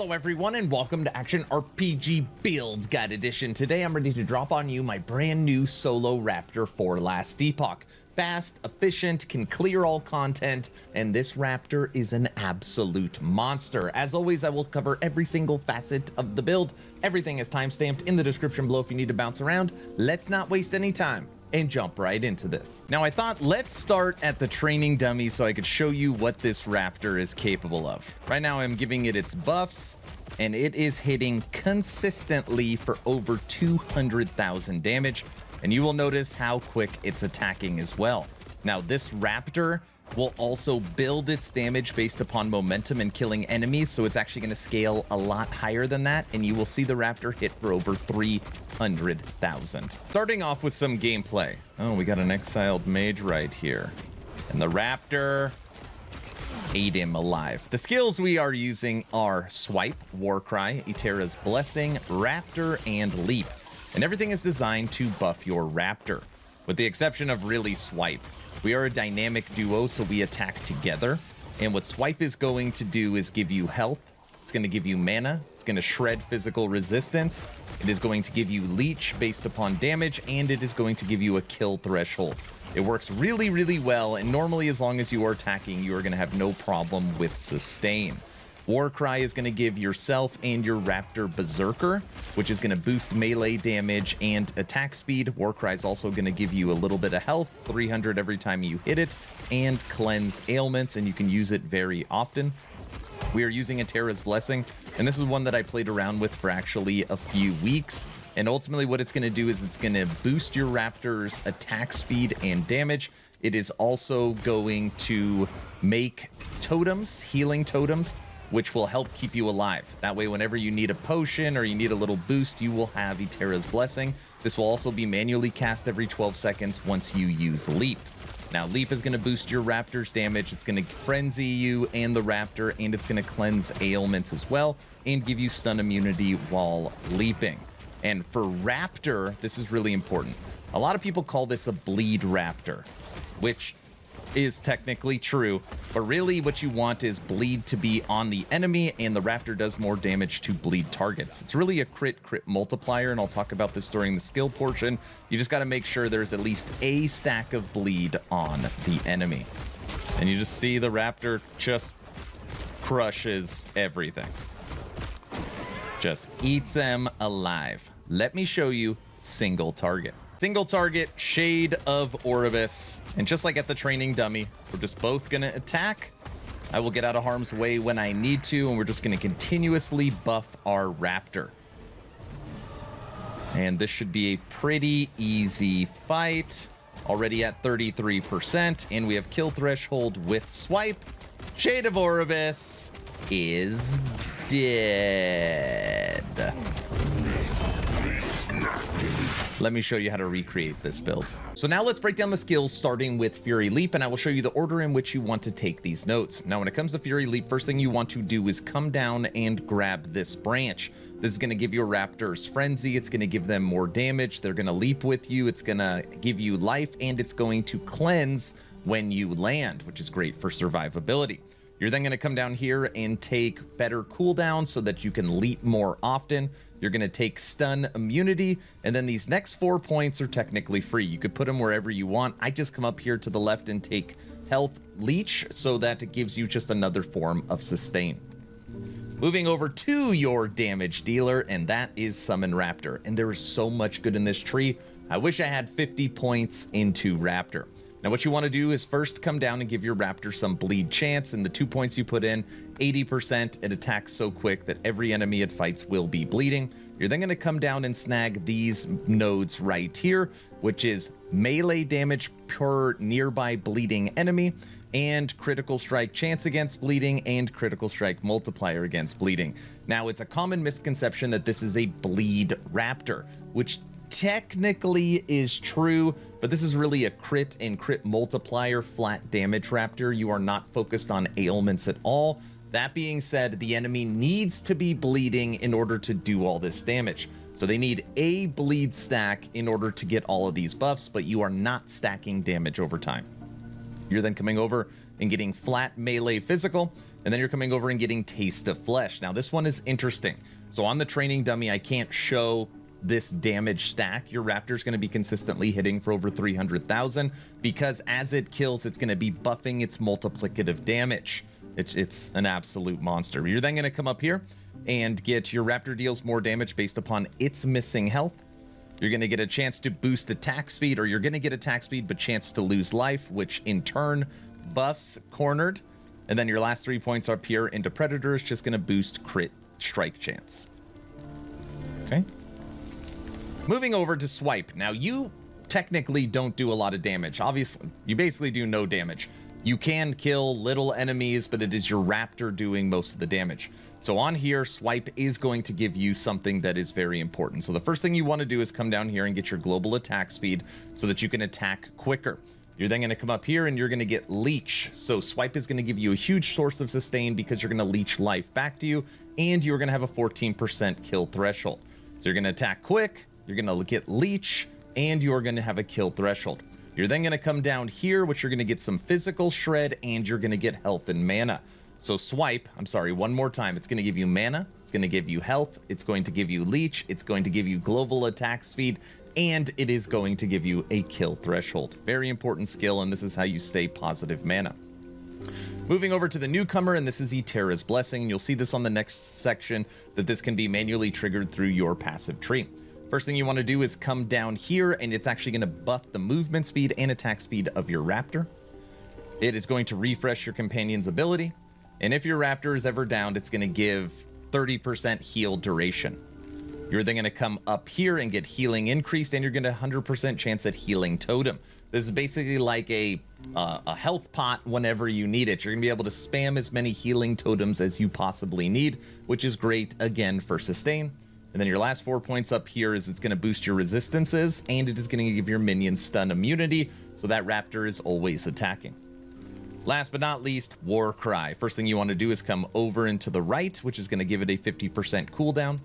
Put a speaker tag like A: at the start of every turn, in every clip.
A: Hello everyone and welcome to Action RPG Build Guide Edition. Today I'm ready to drop on you my brand new solo Raptor for last Epoch. Fast, efficient, can clear all content, and this Raptor is an absolute monster. As always, I will cover every single facet of the build. Everything is timestamped in the description below if you need to bounce around. Let's not waste any time and jump right into this. Now I thought let's start at the training dummy so I could show you what this Raptor is capable of. Right now I'm giving it its buffs and it is hitting consistently for over 200,000 damage, and you will notice how quick it's attacking as well. Now this Raptor will also build its damage based upon momentum and killing enemies, so it's actually going to scale a lot higher than that, and you will see the Raptor hit for over 300,000. Starting off with some gameplay. Oh, we got an exiled mage right here. And the Raptor ate him alive. The skills we are using are Swipe, Warcry, Eterras Blessing, Raptor, and Leap. And everything is designed to buff your Raptor, with the exception of really Swipe. We are a dynamic duo, so we attack together. And what Swipe is going to do is give you health. It's going to give you mana. It's going to shred physical resistance. It is going to give you leech based upon damage, and it is going to give you a kill threshold. It works really, really well, and normally as long as you are attacking, you are going to have no problem with sustain. Warcry is going to give yourself and your Raptor Berserker, which is going to boost melee damage and attack speed. Warcry is also going to give you a little bit of health, 300 every time you hit it, and cleanse ailments, and you can use it very often. We are using Eterras Blessing, and this is one that I played around with for actually a few weeks. And ultimately what it's going to do is it's going to boost your Raptor's attack speed and damage. It is also going to make totems, healing totems, which will help keep you alive. That way, whenever you need a potion or you need a little boost, you will have Eterras Blessing. This will also be manually cast every 12 seconds once you use Leap. Now, Leap is going to boost your Raptor's damage. It's going to frenzy you and the Raptor, and it's going to cleanse ailments as well and give you stun immunity while leaping. And for Raptor, this is really important. A lot of people call this a bleed Raptor, which is technically true, but really what you want is bleed to be on the enemy, and the Raptor does more damage to bleed targets. It's really a crit multiplier, and I'll talk about this during the skill portion. You just got to make sure there's at least a stack of bleed on the enemy. And you just see the Raptor just crushes everything. Just eats them alive. Let me show you single target. Single target, Shade of Oribus, and just like at the training dummy, we're just both gonna attack. I will get out of harm's way when I need to, and we're just gonna continuously buff our Raptor. And this should be a pretty easy fight. Already at 33%, and we have kill threshold with Swipe. Shade of Oribus is dead. Let me show you how to recreate this build. So now let's break down the skills, starting with Fury Leap, and I will show you the order in which you want to take these notes. Now, when it comes to Fury Leap, first thing you want to do is come down and grab this branch. This is going to give your Raptors Frenzy. It's going to give them more damage. They're going to leap with you. It's going to give you life, and it's going to cleanse when you land, which is great for survivability. You're then going to come down here and take better cooldown so that you can leap more often. You're going to take stun immunity, and then these next 4 points are technically free. You could put them wherever you want. I just come up here to the left and take health leech so that it gives you just another form of sustain. Moving over to your damage dealer, and that is Summon Raptor. And there is so much good in this tree. I wish I had 50 points into Raptor. Now what you want to do is first come down and give your Raptor some bleed chance, and the 2 points you put in, 80%, it attacks so quick that every enemy it fights will be bleeding. You're then going to come down and snag these nodes right here, which is melee damage per nearby bleeding enemy, and critical strike chance against bleeding, and critical strike multiplier against bleeding. Now it's a common misconception that this is a bleed Raptor, which technically is true, but this is really a crit and crit multiplier flat damage Raptor. You are not focused on ailments at all. That being said, the enemy needs to be bleeding in order to do all this damage. So they need a bleed stack in order to get all of these buffs, but you are not stacking damage over time. You're then coming over and getting flat melee physical, and then you're coming over and getting taste of flesh. Now this one is interesting. So on the training dummy, I can't show this damage stack. Your Raptor's going to be consistently hitting for over 300,000 because as it kills, it's going to be buffing its multiplicative damage. It's an absolute monster. You're then going to come up here and get your Raptor deals more damage based upon its missing health. You're going to get a chance to boost attack speed, or you're going to get attack speed but chance to lose life, which in turn buffs cornered. And then your last 3 points up here into Predator is just going to boost crit strike chance. Okay. Moving over to Swipe. Now you technically don't do a lot of damage. Obviously, you basically do no damage. You can kill little enemies, but it is your Raptor doing most of the damage. So on here, Swipe is going to give you something that is very important. So the first thing you want to do is come down here and get your global attack speed so that you can attack quicker. You're then going to come up here and you're going to get Leech. So Swipe is going to give you a huge source of sustain because you're going to leech life back to you, and you're going to have a 14% kill threshold. So you're going to attack quick, you're going to get Leech, and you're going to have a kill threshold. You're then going to come down here, which you're going to get some physical shred, and you're going to get health and mana. So Swipe, I'm sorry, one more time. It's going to give you mana, it's going to give you health, it's going to give you Leech, it's going to give you global attack speed, and it is going to give you a kill threshold. Very important skill, and this is how you stay positive mana. Moving over to the newcomer, and this is Eterras Blessing. You'll see this on the next section, that this can be manually triggered through your passive tree. First thing you want to do is come down here, and it's actually going to buff the movement speed and attack speed of your Raptor. It is going to refresh your companion's ability, and if your Raptor is ever downed, it's going to give 30% heal duration. You're then going to come up here and get healing increased, and you're going to 100% chance at healing totem. This is basically like a health pot whenever you need it. You're going to be able to spam as many healing totems as you possibly need, which is great, again, for sustain. And then your last 4 points up here is it's going to boost your resistances, and it is going to give your minions stun immunity, so that Raptor is always attacking. Last but not least, Warcry. First thing you want to do is come over and to the right, which is going to give it a 50% cooldown.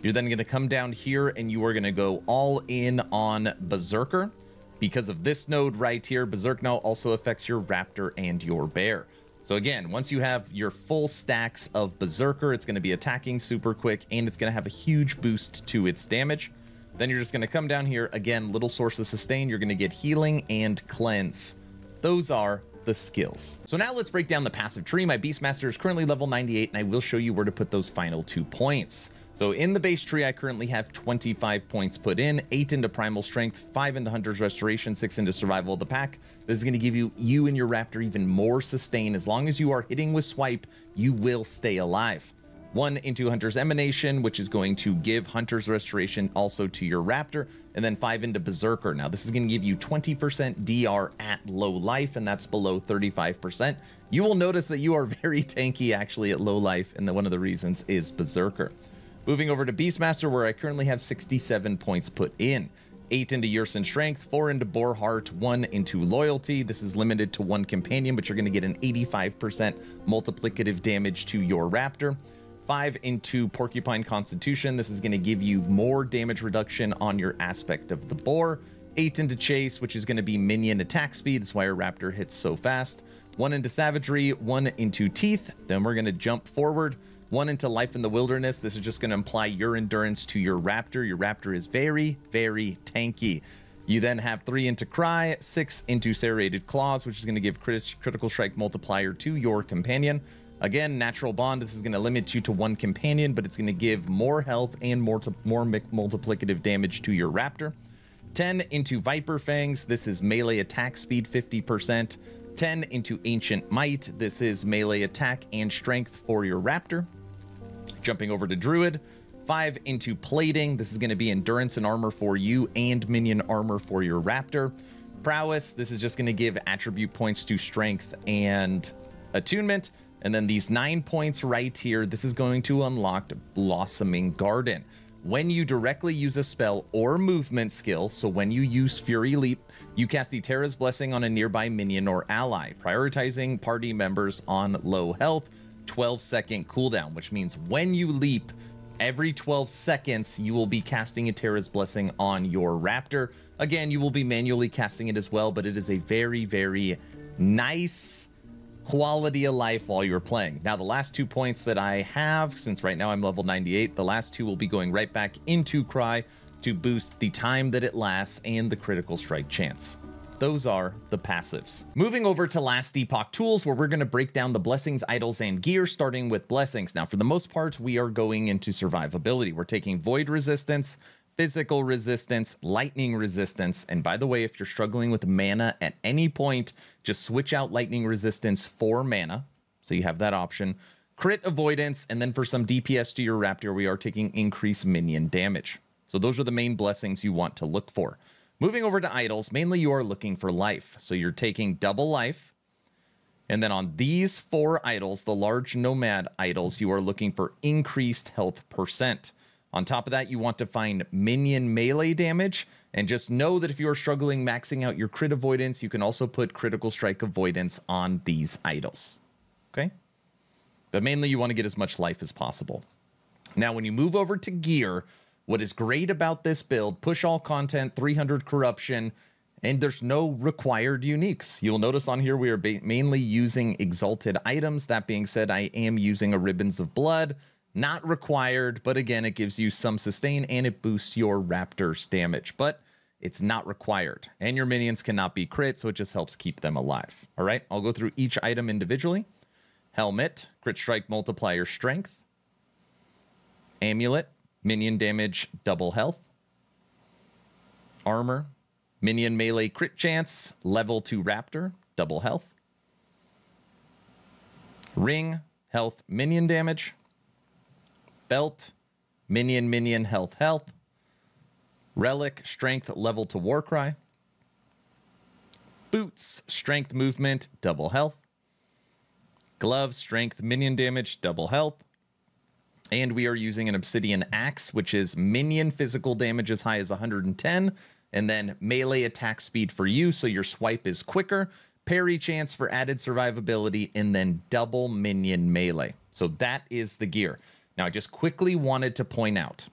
A: You're then going to come down here, and you are going to go all in on Berserker. Because of this node right here, Berserk now also affects your Raptor and your Bear. So again, once you have your full stacks of Berserker, it's going to be attacking super quick, and it's going to have a huge boost to its damage. Then you're just going to come down here, again, little source of sustain, you're going to get healing and cleanse. Those are the skills. So now let's break down the passive tree. My Beastmaster is currently level 98, and I will show you where to put those final 2 points. So in the base tree, I currently have 25 points put in, 8 into Primal Strength, 5 into Hunter's Restoration, 6 into Survival of the Pack. This is going to give you and your Raptor even more sustain. As long as you are hitting with Swipe, you will stay alive. 1 into Hunter's Emanation, which is going to give Hunter's Restoration also to your Raptor, and then 5 into Berserker. Now, this is going to give you 20% DR at low life, and that's below 35%. You will notice that you are very tanky, actually, at low life, and one of the reasons is Berserker. Moving over to Beastmaster, where I currently have 67 points put in. 8 into Yersin Strength, 4 into Boar Heart, 1 into Loyalty. This is limited to 1 companion, but you're going to get an 85% multiplicative damage to your Raptor. 5 into Porcupine Constitution. This is going to give you more damage reduction on your aspect of the boar. 8 into Chase, which is going to be minion attack speed. That's why our Raptor hits so fast. 1 into Savagery, 1 into Teeth. Then we're going to jump forward. 1 into Life in the Wilderness. This is just going to imply your endurance to your Raptor. Your Raptor is very, very tanky. You then have 3 into Cry, 6 into Serrated Claws, which is going to give critical strike multiplier to your companion. Again, Natural Bond, this is going to limit you to 1 companion, but it's going to give more health and more multiplicative damage to your Raptor. 10 into Viper Fangs. This is melee attack speed 50%. 10 into Ancient Might. This is melee attack and strength for your Raptor. Jumping over to Druid, 5 into Plating. This is going to be endurance and armor for you and minion armor for your Raptor. Prowess, this is just going to give attribute points to strength and attunement. And then these 9 points right here, this is going to unlock Blossoming Garden. When you directly use a spell or movement skill, so when you use Fury Leap, you cast Eterras Blessing on a nearby minion or ally, prioritizing party members on low health, 12-second cooldown, which means when you leap, every 12 seconds, you will be casting Eterras Blessing on your Raptor. Again, you will be manually casting it as well, but it is a very, very nice quality of life while you're playing. Now, the last 2 points that I have, since right now I'm level 98, the last 2 will be going right back into Cry to boost the time that it lasts and the critical strike chance. Those are the passives. Moving over to Last Epoch tools, where we're going to break down the blessings, idols, and gear, starting with blessings. Now, for the most part, we are going into survivability. We're taking void resistance, physical resistance, lightning resistance, and by the way, if you're struggling with mana at any point, just switch out lightning resistance for mana, so you have that option. Crit avoidance, and then for some DPS to your Raptor, we are taking increased minion damage. So those are the main blessings you want to look for. Moving over to idols, mainly you are looking for life. So you're taking double life. And then on these 4 idols, the large nomad idols, you are looking for increased health percent. On top of that, you want to find minion melee damage. And just know that if you are struggling maxing out your crit avoidance, you can also put critical strike avoidance on these idols. Okay? But mainly you want to get as much life as possible. Now, when you move over to gear, what is great about this build, push all content, 300 corruption, and there's no required uniques. You'll notice on here we are mainly using exalted items. That being said, I am using a Ribbons of Blood. Not required, but again, it gives you some sustain and it boosts your Raptor's damage, but it's not required. And your minions cannot be crit, so it just helps keep them alive. All right, I'll go through each item individually. Helmet, crit strike multiplier strength. Amulet, minion damage, double health. Armor, minion melee crit chance, level 2 Raptor, double health. Ring, health, minion damage. Belt, minion, health. Relic, strength, level to Warcry. Boots, strength, movement, double health. Gloves, strength, minion damage, double health. And we are using an Obsidian Axe, which is minion physical damage as high as 110, and then melee attack speed for you, so your swipe is quicker, parry chance for added survivability, and then double minion melee. So that is the gear. Now, I just quickly wanted to point out,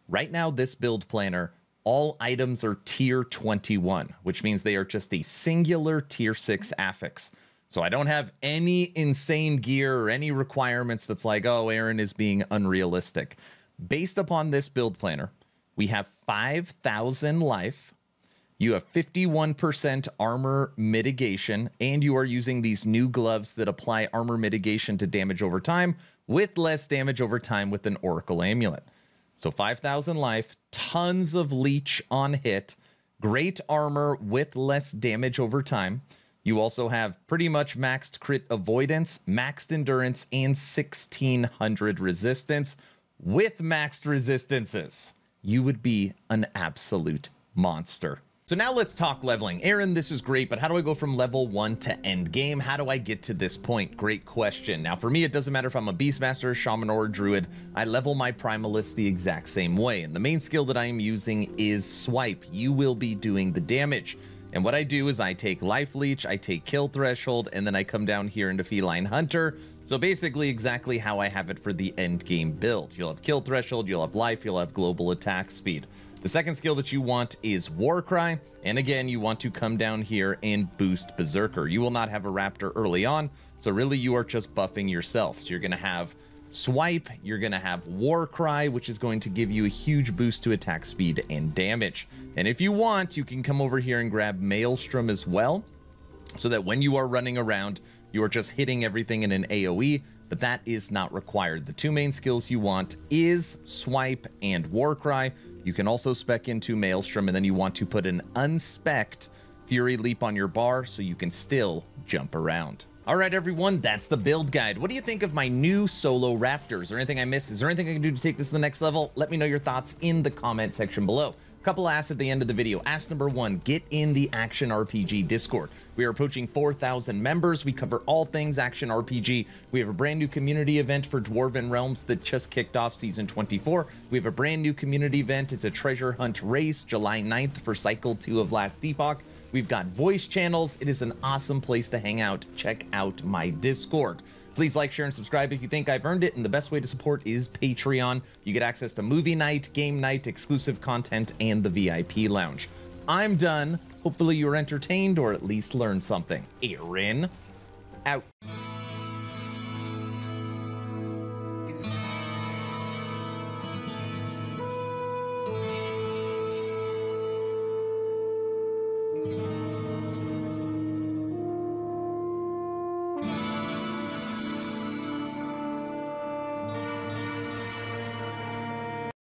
A: right now, this build planner, all items are tier 21, which means they are just a singular tier 6 affix. So I don't have any insane gear or any requirements that's like, oh, Aaron is being unrealistic. Based upon this build planner, we have 5,000 life, you have 51% armor mitigation, and you are using these new gloves that apply armor mitigation to damage over time with less damage over time with an Oracle Amulet. So 5,000 life, tons of leech on hit, great armor with less damage over time. You also have pretty much maxed crit avoidance, maxed endurance, and 1,600 resistance. With maxed resistances, you would be an absolute monster. So now let's talk leveling. Aaron, this is great, but how do I go from level 1 to endgame? How do I get to this point? Great question. Now, for me, it doesn't matter if I'm a Beastmaster, Shaman, or Druid. I level my Primalist the exact same way, and the main skill that I am using is Swipe. You will be doing the damage. And what I do is I take Life Leech, I take Kill Threshold, and then I come down here into Feline Hunter. So basically exactly how I have it for the end game build. You'll have Kill Threshold, you'll have Life, you'll have Global Attack Speed. The second skill that you want is Warcry, and again, you want to come down here and boost Berserker. You will not have a Raptor early on, so really you are just buffing yourself. So you're going to have Swipe, you're going to have Warcry, which is going to give you a huge boost to attack speed and damage. And if you want, you can come over here and grab Maelstrom as well, so that when you are running around, you are just hitting everything in an AoE, but that is not required. The two main skills you want is Swipe and Warcry. You can also spec into Maelstrom, and then you want to put an unspec'd Fury Leap on your bar so you can still jump around. All right, everyone, that's the build guide. What do you think of my new solo Raptors? Is there anything I missed? Is there anything I can do to take this to the next level? Let me know your thoughts in the comment section below. A couple asks at the end of the video. Ask number 1, get in the Action RPG Discord. We are approaching 4,000 members. We cover all things Action RPG. We have a brand new community event for Dwarven Realms that just kicked off season 24. We have a brand new community event. It's a treasure hunt race, July 9th for cycle 2 of Last Epoch. We've got voice channels. It is an awesome place to hang out. Check out my Discord. Please like, share, and subscribe if you think I've earned it, and the best way to support is Patreon. You get access to movie night, game night, exclusive content, and the VIP lounge. I'm done. Hopefully you were entertained or at least learned something. Aaron, out.